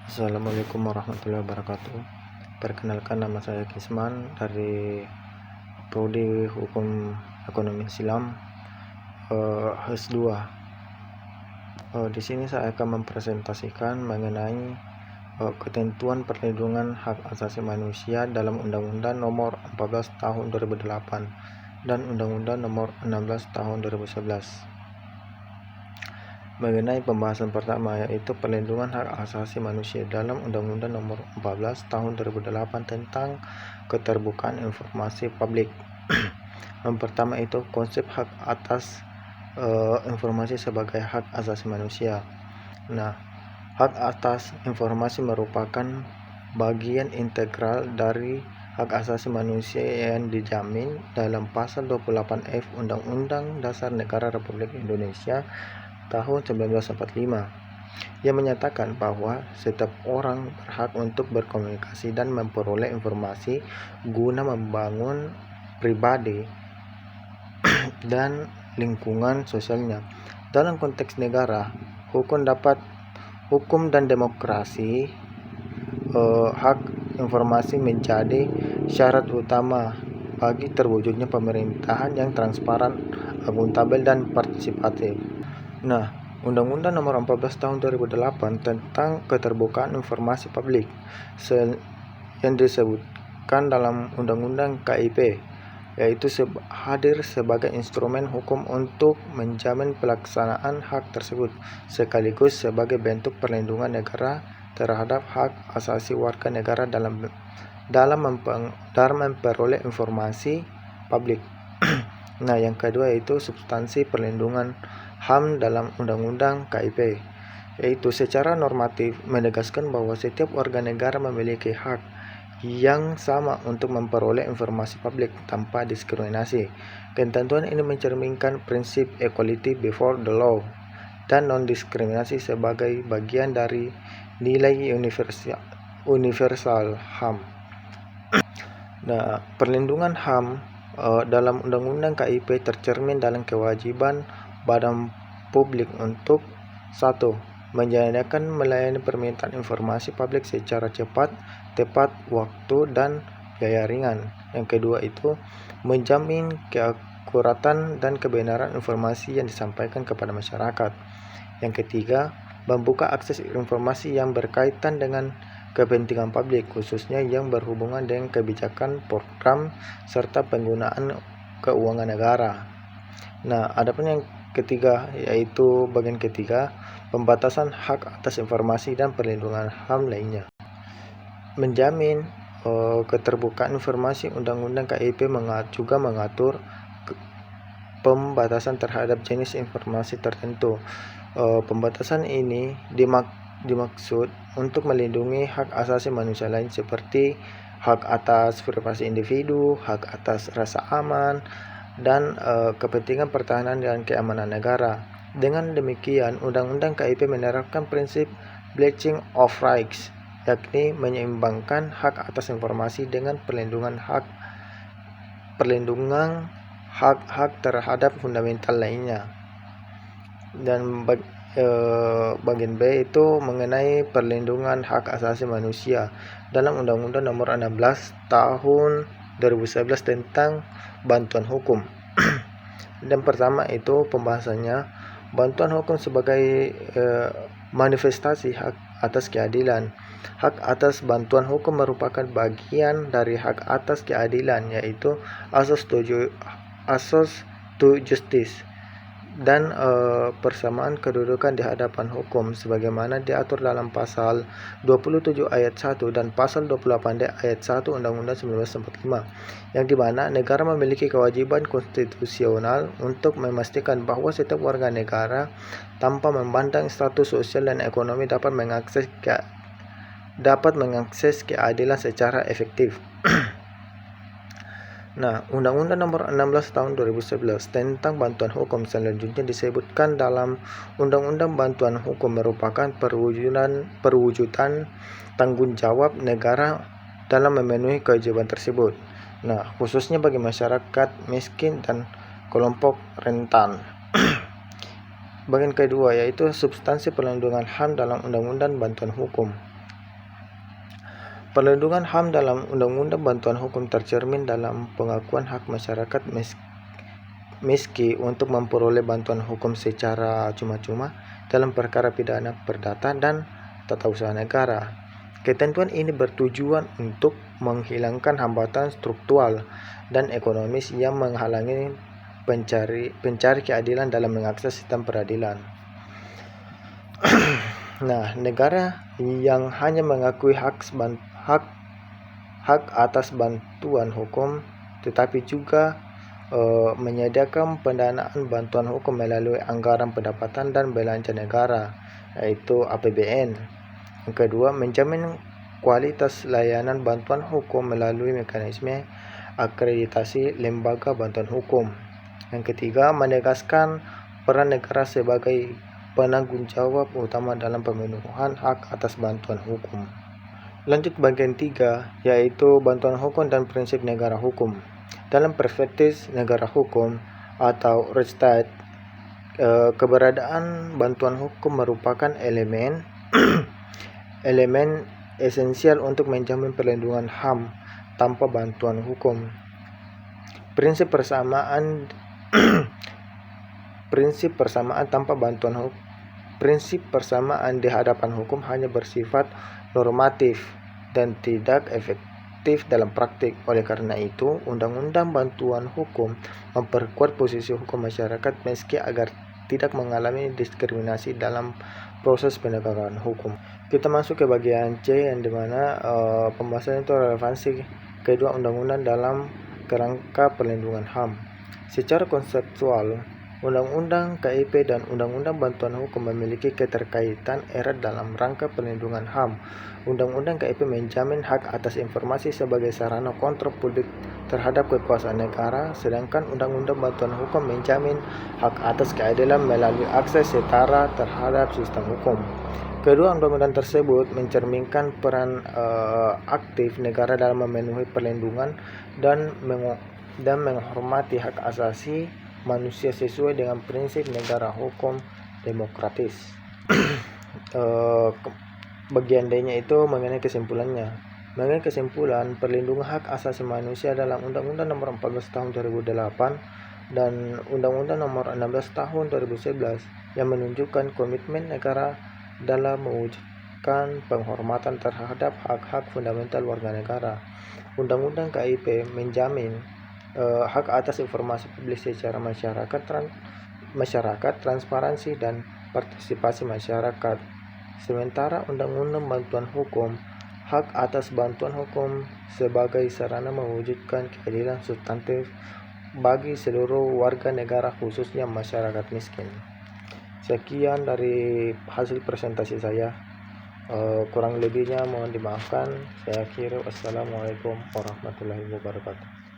Assalamualaikum warahmatullahi wabarakatuh. Perkenalkan, nama saya Kisman dari Prodi Hukum Ekonomi Islam S2. Di sini saya akan mempresentasikan mengenai ketentuan perlindungan hak asasi manusia dalam Undang-Undang Nomor 14 Tahun 2008 dan Undang-Undang Nomor 16 Tahun 2011. Mengenai pembahasan pertama, yaitu perlindungan hak asasi manusia dalam Undang-Undang Nomor 14 Tahun 2008 tentang keterbukaan informasi publik. Yang pertama itu konsep hak atas informasi sebagai hak asasi manusia. Nah, hak atas informasi merupakan bagian integral dari hak asasi manusia yang dijamin dalam Pasal 28F Undang-Undang Dasar Negara Republik Indonesia tahun 1945 yang menyatakan bahwa setiap orang berhak untuk berkomunikasi dan memperoleh informasi guna membangun pribadi dan lingkungan sosialnya. Dalam konteks negara, hukum dan demokrasi, hak informasi menjadi syarat utama bagi terwujudnya pemerintahan yang transparan, akuntabel, dan partisipatif. Nah, Undang-Undang Nomor 14 Tahun 2008 tentang keterbukaan informasi publik yang disebutkan dalam Undang-Undang KIP, yaitu hadir sebagai instrumen hukum untuk menjamin pelaksanaan hak tersebut, sekaligus sebagai bentuk perlindungan negara terhadap hak asasi warga negara dalam memperoleh informasi publik. Nah, yang kedua yaitu substansi perlindungan HAM dalam Undang-Undang KIP, yaitu secara normatif menegaskan bahwa setiap warga negara memiliki hak yang sama untuk memperoleh informasi publik tanpa diskriminasi. Ketentuan ini mencerminkan prinsip equality before the law dan non-diskriminasi sebagai bagian dari nilai universal HAM. Nah, perlindungan HAM dalam Undang-Undang KIP tercermin dalam kewajiban badan publik untuk 1. Melayani permintaan informasi publik secara cepat, tepat waktu, dan biaya ringan. Yang kedua itu menjamin keakuratan dan kebenaran informasi yang disampaikan kepada masyarakat. Yang ketiga, membuka akses informasi yang berkaitan dengan kepentingan publik, khususnya yang berhubungan dengan kebijakan, program, serta penggunaan keuangan negara. Nah, adapun yang ketiga, yaitu bagian ketiga, pembatasan hak atas informasi dan perlindungan HAM lainnya. Menjamin keterbukaan informasi, Undang-Undang KIP juga mengatur pembatasan terhadap jenis informasi tertentu. Pembatasan ini dimaksud untuk melindungi hak asasi manusia lain seperti hak atas privasi individu, hak atas rasa aman, dan kepentingan pertahanan dan keamanan negara. Dengan demikian, Undang-Undang KIP menerapkan prinsip balancing of rights, yakni menyeimbangkan hak atas informasi dengan perlindungan hak terhadap fundamental lainnya. Dan bagian B itu mengenai perlindungan hak asasi manusia dalam Undang-Undang Nomor 16 Tahun 2011 tentang bantuan hukum. Dan pertama itu pembahasannya, bantuan hukum sebagai manifestasi hak atas keadilan. Hak atas bantuan hukum merupakan bagian dari hak atas keadilan, yaitu asas to justice dan persamaan kedudukan di hadapan hukum sebagaimana diatur dalam Pasal 27 ayat 1 dan Pasal 28D ayat 1 Undang-Undang 1945, yang dimana negara memiliki kewajiban konstitusional untuk memastikan bahwa setiap warga negara tanpa memandang status sosial dan ekonomi dapat mengakses keadilan secara efektif. Nah, Undang-Undang Nomor 16 Tahun 2011 tentang bantuan hukum selanjutnya disebutkan dalam Undang-Undang Bantuan Hukum merupakan perwujudan tanggung jawab negara dalam memenuhi kewajiban tersebut. Nah, khususnya bagi masyarakat miskin dan kelompok rentan. Bagian kedua yaitu substansi perlindungan HAM dalam Undang-Undang Bantuan Hukum. Perlindungan HAM dalam Undang-Undang Bantuan Hukum tercermin dalam pengakuan hak masyarakat meski untuk memperoleh bantuan hukum secara cuma-cuma dalam perkara pidana perdata dan tata usaha negara. Ketentuan ini bertujuan untuk menghilangkan hambatan struktural dan ekonomis yang menghalangi pencari keadilan dalam mengakses sistem peradilan. Nah, negara yang hanya mengakui hak atas bantuan hukum tetapi juga menyediakan pendanaan bantuan hukum melalui anggaran pendapatan dan belanja negara, yaitu APBN. Yang kedua, menjamin kualitas layanan bantuan hukum melalui mekanisme akreditasi lembaga bantuan hukum. Yang ketiga, menegaskan peran negara sebagai penanggung jawab utama dalam pemenuhan hak atas bantuan hukum. Lanjut bagian 3, yaitu bantuan hukum dan prinsip negara hukum. Dalam perspektif negara hukum atau Rechtsstaat, keberadaan bantuan hukum merupakan elemen esensial untuk menjamin perlindungan HAM tanpa bantuan hukum. Prinsip persamaan tanpa bantuan hukum. Prinsip persamaan di hadapan hukum hanya bersifat normatif dan tidak efektif dalam praktik. Oleh karena itu, Undang-Undang Bantuan Hukum memperkuat posisi hukum masyarakat meski agar tidak mengalami diskriminasi dalam proses penegakan hukum. Kita masuk ke bagian C, yang dimana pembahasan itu relevansi kedua undang-undang dalam kerangka perlindungan HAM. Secara konseptual, Undang-Undang KIP dan Undang-Undang Bantuan Hukum memiliki keterkaitan erat dalam rangka perlindungan HAM. Undang-Undang KIP menjamin hak atas informasi sebagai sarana kontrol publik terhadap kekuasaan negara, sedangkan Undang-Undang Bantuan Hukum menjamin hak atas keadilan melalui akses setara terhadap sistem hukum. Kedua undang-undang tersebut mencerminkan peran aktif negara dalam memenuhi perlindungan dan menghormati hak asasi manusia sesuai dengan prinsip negara hukum demokratis. Bagian D-nya itu mengenai kesimpulannya. Mengenai kesimpulan, perlindungan hak asasi manusia dalam Undang-Undang Nomor 14 Tahun 2008 dan Undang-Undang Nomor 16 Tahun 2011 yang menunjukkan komitmen negara dalam mewujudkan penghormatan terhadap hak-hak fundamental warga negara. Undang-Undang KIP menjamin hak atas informasi publik secara masyarakat, transparansi dan partisipasi masyarakat. Sementara Undang-Undang Bantuan Hukum, hak atas bantuan hukum sebagai sarana mewujudkan keadilan substantif bagi seluruh warga negara, khususnya masyarakat miskin. Sekian dari hasil presentasi saya. Kurang lebihnya mohon dimaafkan. Saya akhiri. Wassalamualaikum warahmatullahi wabarakatuh.